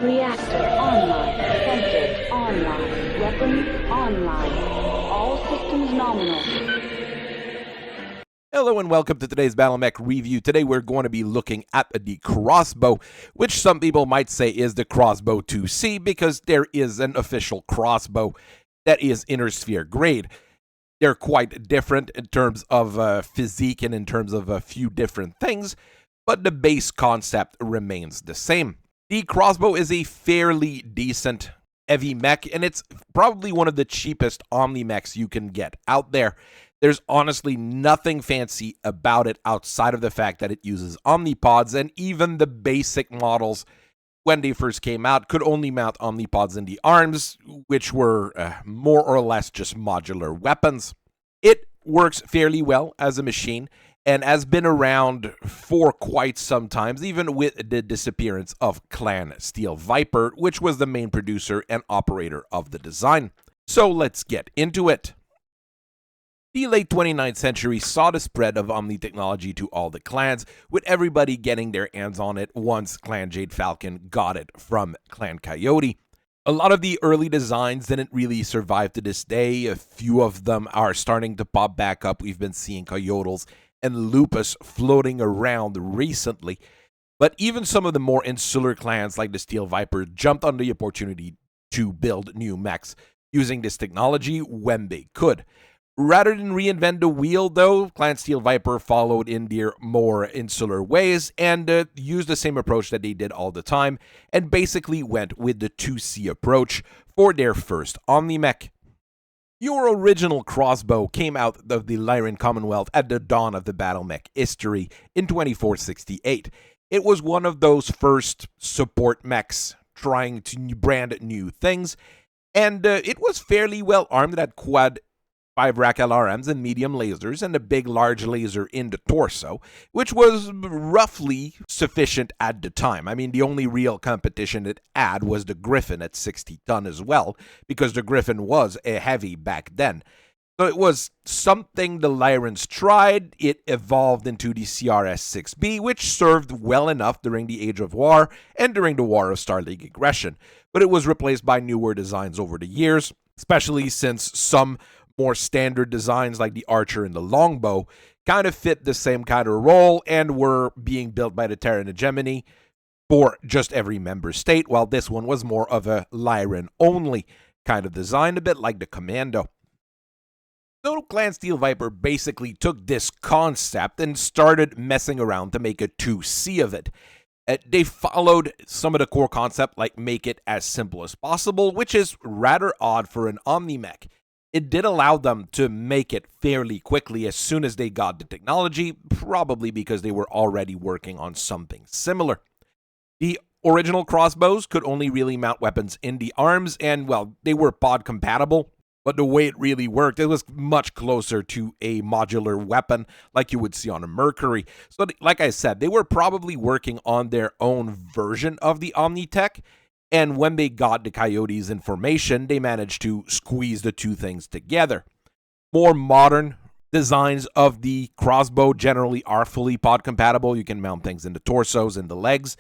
Reactor online. Sensors online. Weapons online. All systems nominal. Hello and welcome to today's Battletech review. Today we're going to be looking at the Crossbow, which some people might say is the Crossbow 2C because there is an official Crossbow that is inner sphere grade. They're quite different in terms of physique and in terms of a few different things, but the base concept remains the same. The Crossbow is a fairly decent heavy mech, and it's probably one of the cheapest OmniMechs you can get out there. There's honestly nothing fancy about it outside of the fact that it uses omnipods, and even the basic models, when they first came out, could only mount omnipods in the arms, which were more or less just modular weapons. It works fairly well as a machine, and has been around for quite some time, even with the disappearance of Clan Steel Viper, which was the main producer and operator of the design. So let's get into it. The late 29th century saw the spread of omnitechnology to all the clans, with everybody getting their hands on it once Clan Jade Falcon got it from Clan Coyote. A lot of the early designs didn't really survive to this day. A few of them are starting to pop back up. We've been seeing Coyotels and Lupus floating around recently. But even some of the more insular clans like the Steel Viper jumped on the opportunity to build new mechs using this technology when they could. Rather than reinvent the wheel, though, Clan Steel Viper followed in their more insular ways and used the same approach that they did all the time, and basically went with the 2C approach for their first OmniMech. Your original Crossbow came out of the Lyran Commonwealth at the dawn of the Battletech history in 2468. It was one of those first support mechs trying to brand new things, and it was fairly well armed. It had quad 5-rack LRMs and medium lasers and a big large laser in the torso, which was roughly sufficient at the time. I mean, the only real competition it had was the Griffin at 60 ton as well, because the Griffin was a heavy back then. So it was something the Lyrans tried. It evolved into the CRS-6B, which served well enough during the Age of War and during the War of Star League aggression, but it was replaced by newer designs over the years, especially since some more standard designs like the Archer and the Longbow kind of fit the same kind of role and were being built by the Terran hegemony for just every member state, while this one was more of a Lyran-only kind of design, a bit like the Commando. So Clan Steel Viper basically took this concept and started messing around to make a 2C of it. They followed some of the core concept, like make it as simple as possible, which is rather odd for an OmniMech. It did allow them to make it fairly quickly as soon as they got the technology, probably because they were already working on something similar. The original Crossbows could only really mount weapons in the arms, and, well, they were pod compatible, but the way it really worked, it was much closer to a modular weapon like you would see on a Mercury. So, like I said, they were probably working on their own version of the OmniTech, and when they got the Coyote's information, they managed to squeeze the two things together. More modern designs of the Crossbow generally are fully pod compatible. You can mount things in the torsos and the legs,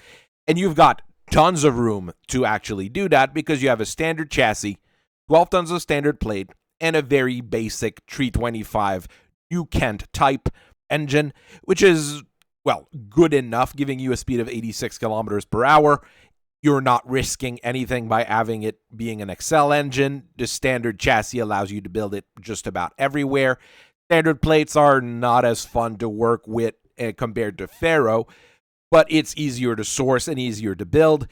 and you've got tons of room to actually do that because you have a standard chassis, 12 tons of standard plate, and a very basic 325 New Kent type engine, which is, well, good enough, giving you a speed of 86 kilometers per hour. You're not risking anything by having it being an Excel engine. The standard chassis allows you to build it just about everywhere. Standard plates are not as fun to work with compared to Pharaoh, but it's easier to source and easier to build.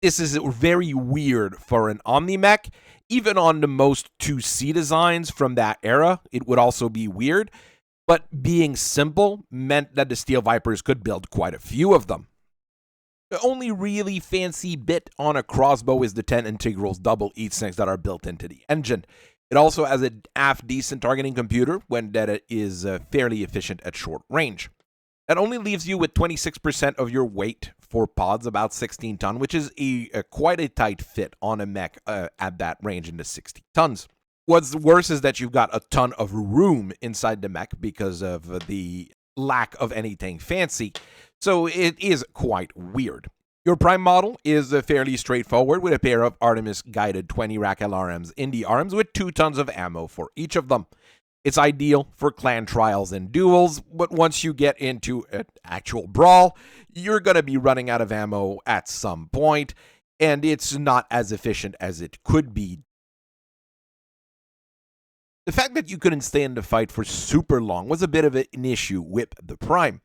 This is very weird for an OmniMech. Even on the most 2C designs from that era, it would also be weird. But being simple meant that the Steel Vipers could build quite a few of them. The only really fancy bit on a Crossbow is the 10 integrals double heat sinks that are built into the engine. It also has a half-decent targeting computer when that is fairly efficient at short range. That only leaves you with 26% of your weight for pods, about 16 ton, which is quite a tight fit on a mech at that range in the 60 tons. What's worse is that you've got a ton of room inside the mech because of the lack of anything fancy, so it is quite weird. Your prime model is fairly straightforward with a pair of Artemis guided 20 rack LRMs in the arms with 2 tons of ammo for each of them. It's ideal for clan trials and duels, but once you get into an actual brawl, you're going to be running out of ammo at some point, and it's not as efficient as it could be. The fact that you couldn't stay in the fight for super long was a bit of an issue with the Prime.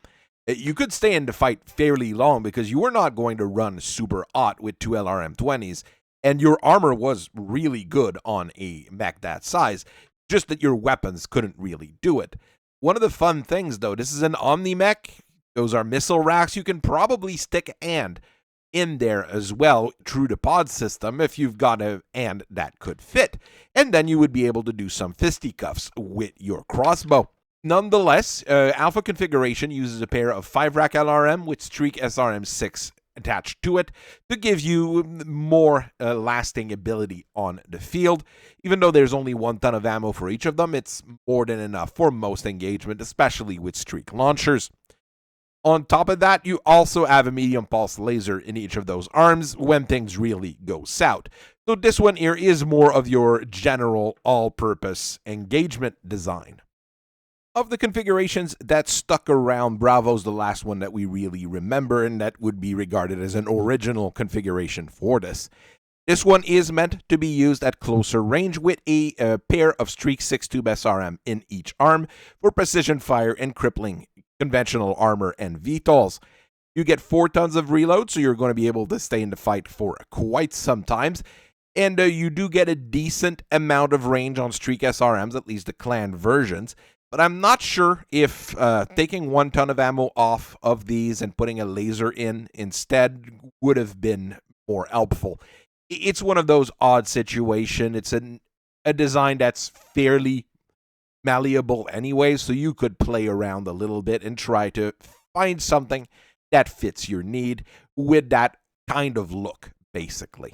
You could stay in the fight fairly long because you were not going to run super hot with 2 LRM-20s, and your armor was really good on a mech that size, just that your weapons couldn't really do it. One of the fun things, though, this is an OmniMech. Those are missile racks. You can probably stick a hand in there as well through the pod system if you've got a hand that could fit, and then you would be able to do some fisticuffs with your crossbow. Nonetheless, Alpha configuration uses a pair of 5-rack LRM with Streak SRM-6 attached to it to give you more lasting ability on the field. Even though there's only 1 ton of ammo for each of them, it's more than enough for most engagement, especially with Streak launchers. On top of that, you also have a medium pulse laser in each of those arms when things really go south. So this one here is more of your general all-purpose engagement design. Of the configurations that stuck around, Bravo's the last one that we really remember, and that would be regarded as an original configuration for this. This one is meant to be used at closer range with a pair of Streak 6 Tube SRM in each arm for precision fire and crippling conventional armor and VTOLs. You get 4 tons of reload, so you're going to be able to stay in the fight for quite some times. And you do get a decent amount of range on Streak SRMs, at least the clan versions. But I'm not sure if taking 1 ton of ammo off of these and putting a laser in instead would have been more helpful. It's one of those odd situations. It's a design that's fairly malleable anyway, so you could play around a little bit and try to find something that fits your need with that kind of look, basically.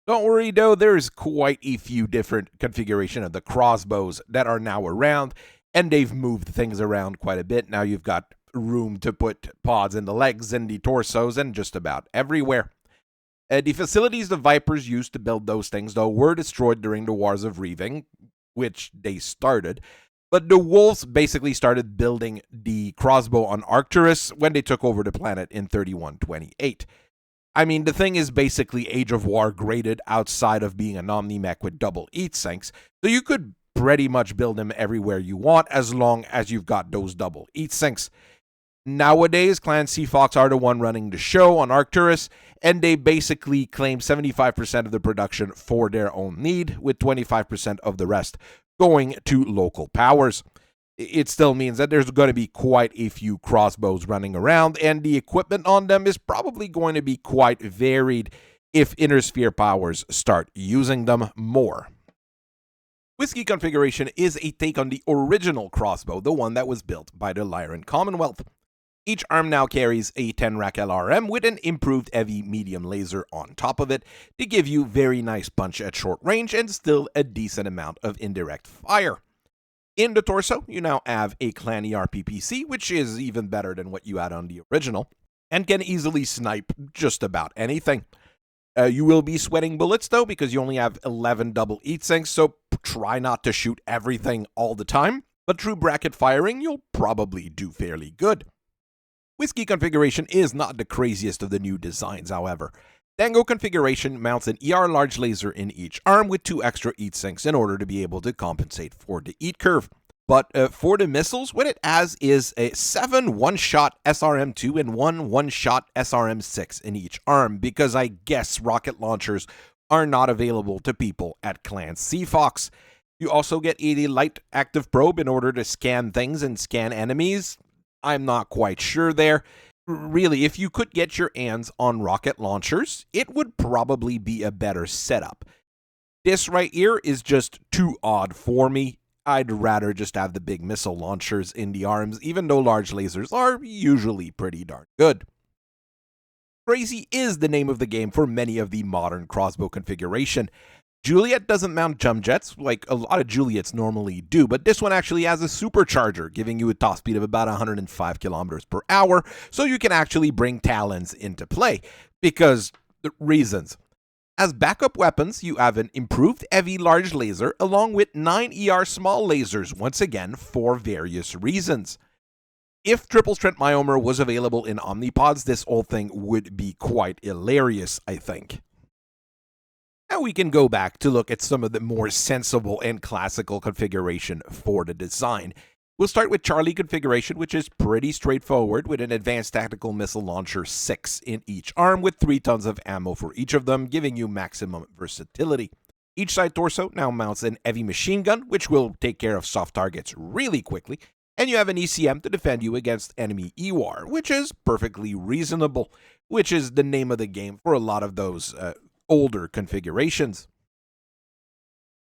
Don't worry though, there's quite a few different configurations of the crossbows that are now around, and they've moved things around quite a bit. Now you've got room to put pods in the legs and the torsos and just about everywhere. The facilities the Vipers used to build those things, though, were destroyed during the Wars of Reaving, which they started. But the Wolves basically started building the crossbow on Arcturus when they took over the planet in 3128. I mean, the thing is basically Age of War graded outside of being an OmniMech with double heat sinks, so you could pretty much build them everywhere you want as long as you've got those double heat sinks. Nowadays, Clan Seafox are the one running the show on Arcturus, and they basically claim 75% of the production for their own need, with 25% of the rest going to local powers. It still means that there's going to be quite a few crossbows running around, and the equipment on them is probably going to be quite varied if Inner Sphere powers start using them more. Whiskey configuration is a take on the original crossbow, the one that was built by the Lyran Commonwealth. Each arm now carries a 10-rack LRM with an improved heavy medium laser on top of it to give you very nice punch at short range and still a decent amount of indirect fire. In the torso, you now have a Clan ERPPC, which is even better than what you had on the original, and can easily snipe just about anything. You will be sweating bullets, though, because you only have 11 double heat sinks, so try not to shoot everything all the time, but through bracket firing, you'll probably do fairly good. Whiskey configuration is not the craziest of the new designs, however. Tango configuration mounts an ER large laser in each arm with 2 extra heat sinks in order to be able to compensate for the heat curve. But for the missiles, what it has is a 7 one-shot SRM-2 and 1 one-shot SRM-6 in each arm, because I guess rocket launchers are not available to people at Clan Seafox. You also get a light active probe in order to scan things and scan enemies. I'm not quite sure there. Really, if you could get your hands on rocket launchers, it would probably be a better setup. This right here is just too odd for me. I'd rather just have the big missile launchers in the arms, even though large lasers are usually pretty darn good. Crazy is the name of the game for many of the modern crossbow configuration. Juliet doesn't mount jump jets like a lot of Juliets normally do, but this one actually has a supercharger, giving you a top speed of about 105 kilometers per hour, so you can actually bring Talons into play. Because the reasons. As backup weapons, you have an improved heavy large laser along with 9 ER small lasers, once again for various reasons. If triple strength Myomer was available in Omnipods, this whole thing would be quite hilarious, I think. Now we can go back to look at some of the more sensible and classical configuration for the design. We'll start with Charlie configuration, which is pretty straightforward with an advanced tactical missile launcher 6 in each arm with 3 tons of ammo for each of them, giving you maximum versatility. Each side torso now mounts an heavy machine gun, which will take care of soft targets really quickly, and you have an ECM to defend you against enemy EWAR, which is perfectly reasonable, which is the name of the game for a lot of those older configurations.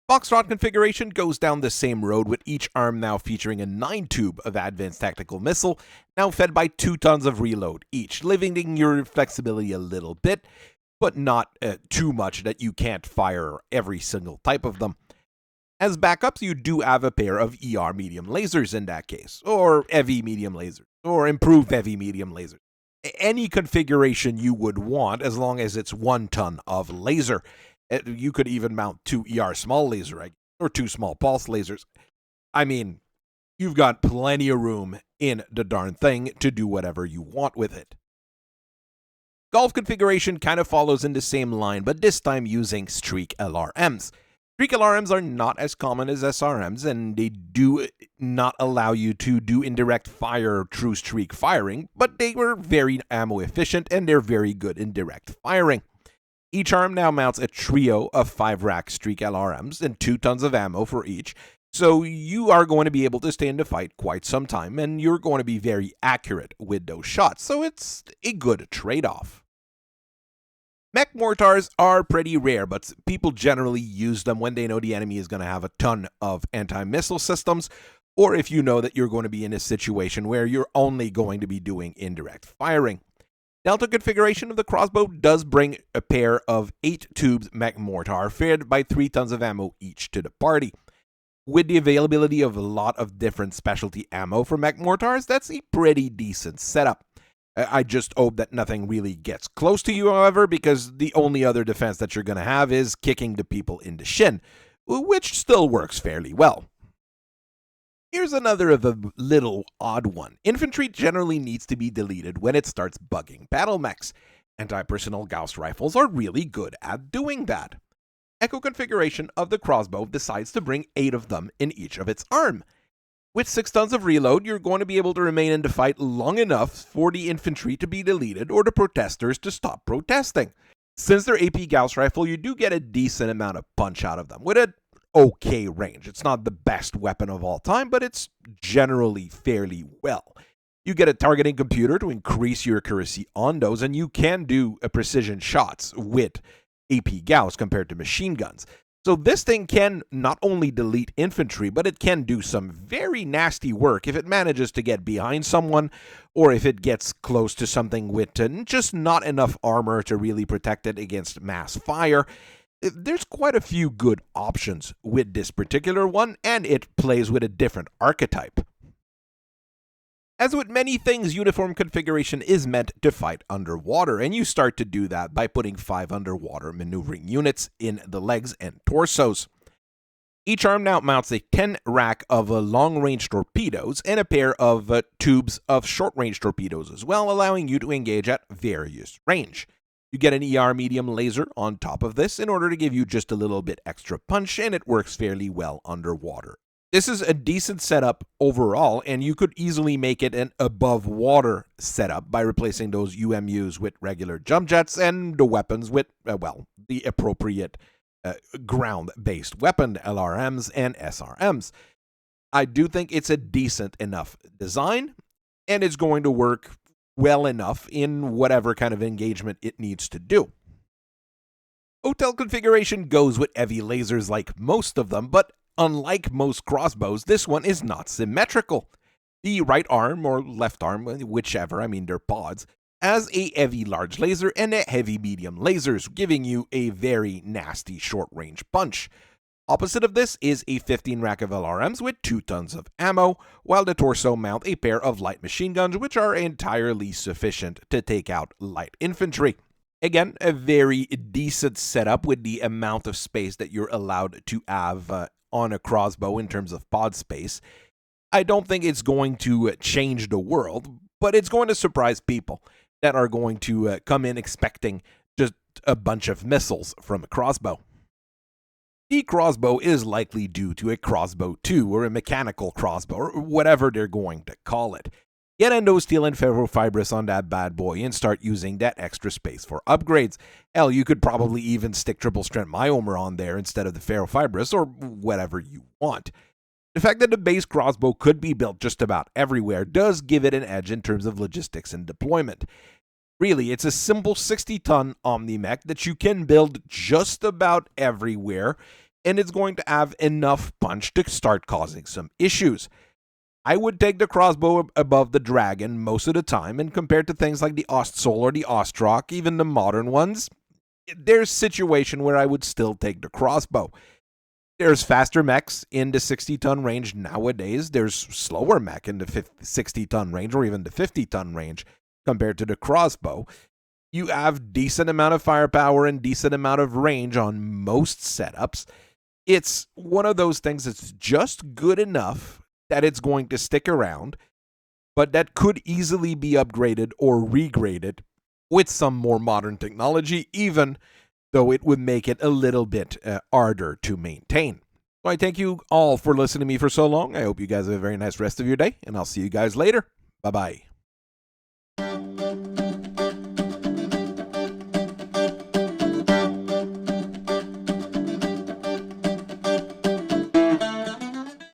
Foxtrot configuration goes down the same road, with each arm now featuring a 9-tube of advanced tactical missile, now fed by 2 tons of reload each, limiting your flexibility a little bit, but not too much that you can't fire every single type of them. As backups, you do have a pair of ER medium lasers in that case, or heavy medium lasers, or improved heavy medium lasers. Any configuration you would want, as long as it's 1 ton of laser. You could even mount 2 ER small laser, or 2 small pulse lasers. I mean, you've got plenty of room in the darn thing to do whatever you want with it. Golf configuration kind of follows in the same line, but this time using Streak LRMs. Streak LRMs are not as common as SRMs, and they do not allow you to do indirect fire through streak firing, but they were very ammo efficient and they're very good in direct firing. Each arm now mounts a trio of 5-rack Streak LRMs and 2 tons of ammo for each, so you are going to be able to stay in the fight quite some time, and you're going to be very accurate with those shots, so it's a good trade-off. Mech mortars are pretty rare, but people generally use them when they know the enemy is going to have a ton of anti-missile systems, or if you know that you're going to be in a situation where you're only going to be doing indirect firing. Delta configuration of the Crossbow does bring a pair of 8 tubes mech mortar fed by 3 tons of ammo each to the party. With the availability of a lot of different specialty ammo for mech mortars, that's a pretty decent setup. I just hope that nothing really gets close to you, however, because the only other defense that you're going to have is kicking the people in the shin, which still works fairly well. Here's another of a little odd one. Infantry generally needs to be deleted when it starts bugging battle mechs. Anti-personnel Gauss rifles are really good at doing that. Echo configuration of the Crossbow decides to bring 8 of them in each of its arm. With 6 tons of reload, you're going to be able to remain in the fight long enough for the infantry to be deleted or the protesters to stop protesting. Since they're AP Gauss rifle, you do get a decent amount of punch out of them with an okay range. It's not the best weapon of all time, but it's generally fairly well. You get a targeting computer to increase your accuracy on those, and you can do precision shots with AP Gauss compared to machine guns. So this thing can not only delete infantry, but it can do some very nasty work if it manages to get behind someone, or if it gets close to something with just not enough armor to really protect it against mass fire. There's quite a few good options with this particular one, and it plays with a different archetype. As with many things, uniform configuration is meant to fight underwater, and you start to do that by putting 5 underwater maneuvering units in the legs and torsos. Each arm now mounts a 10 rack of long-range torpedoes and a pair of tubes of short-range torpedoes as well, allowing you to engage at various range. You get an ER medium laser on top of this in order to give you just a little bit extra punch, and it works fairly well underwater. This is a decent setup overall, and you could easily make it an above water setup by replacing those UMUs with regular jump jets and the weapons with, the appropriate ground-based weapon, LRMs and SRMs. I do think it's a decent enough design, and it's going to work well enough in whatever kind of engagement it needs to do. Otel configuration goes with heavy lasers like most of them, but unlike most crossbows, this one is not symmetrical. The right arm or left arm, whichever, they're pods, has a heavy large laser and a heavy medium lasers, giving you a very nasty short range punch. Opposite of this is a 15 rack of LRMs with 2 tons of ammo, while the torso mount a pair of light machine guns which are entirely sufficient to take out light infantry. Again, a very decent setup with the amount of space that you're allowed to have on a crossbow in terms of pod space. I don't think it's going to change the world, but it's going to surprise people that are going to come in expecting just a bunch of missiles from a crossbow. The crossbow is likely due to a Crossbow 2 or a mechanical crossbow or whatever they're going to call it. Get endo steel and ferrofibrous on that bad boy and start using that extra space for upgrades. Hell, you could probably even stick triple strength myomer on there instead of the ferrofibrous or whatever you want. The fact that the base crossbow could be built just about everywhere does give it an edge in terms of logistics and deployment. Really, it's a simple 60-ton OmniMech that you can build just about everywhere, and it's going to have enough punch to start causing some issues. I would take the crossbow above the Dragon most of the time, and compared to things like the Ostsol or the Ostrock, even the modern ones, there's a situation where I would still take the crossbow. There's faster mechs in the 60-ton range nowadays. There's slower mech in the 60-ton range or even the 50-ton range compared to the crossbow. You have decent amount of firepower and decent amount of range on most setups. It's one of those things that's just good enough that it's going to stick around, but that could easily be upgraded or regraded with some more modern technology, even though it would make it a little bit harder to maintain. So I thank you all for listening to me for so long. I hope you guys have a very nice rest of your day, and I'll see you guys later. Bye-bye.